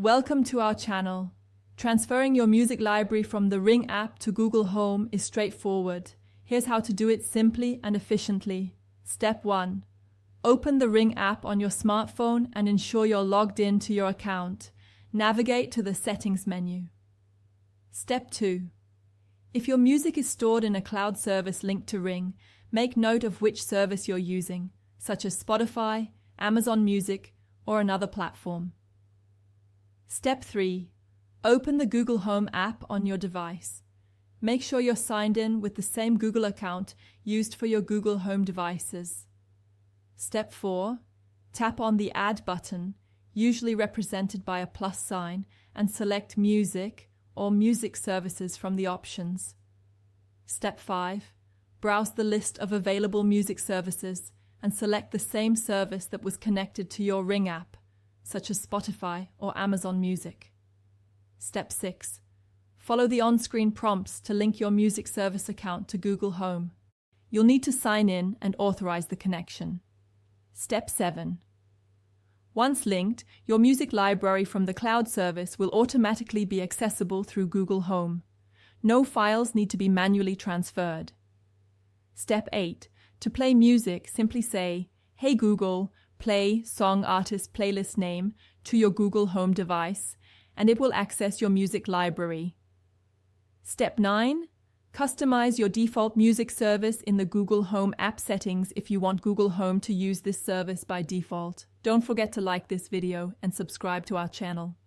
Welcome to our channel. Transferring your music library from the Ring app to Google Home is straightforward. Here's how to do it simply and efficiently. Step 1. Open the Ring app on your smartphone and ensure you're logged in to your account. Navigate to the Settings menu. Step 2. If your music is stored in a cloud service linked to Ring, make note of which service you're using, such as Spotify, Amazon Music, or another platform. Step 3. Open the Google Home app on your device. Make sure you're signed in with the same Google account used for your Google Home devices. Step 4. Tap on the Add button, usually represented by a plus sign, and select Music or Music Services from the options. Step 5. Browse the list of available music services and select the same service that was connected to your Ring app, such as Spotify or Amazon Music. Step 6. Follow the on-screen prompts to link your music service account to Google Home. You'll need to sign in and authorize the connection. Step 7. Once linked, your music library from the cloud service will automatically be accessible through Google Home. No files need to be manually transferred. Step 8. To play music, simply say, "Hey Google, play song artist playlist name" to your Google Home device, and it will access your music library. Step 9. Customize your default music service in the Google Home app settings if you want Google Home to use this service by default. Don't forget to like this video and subscribe to our channel.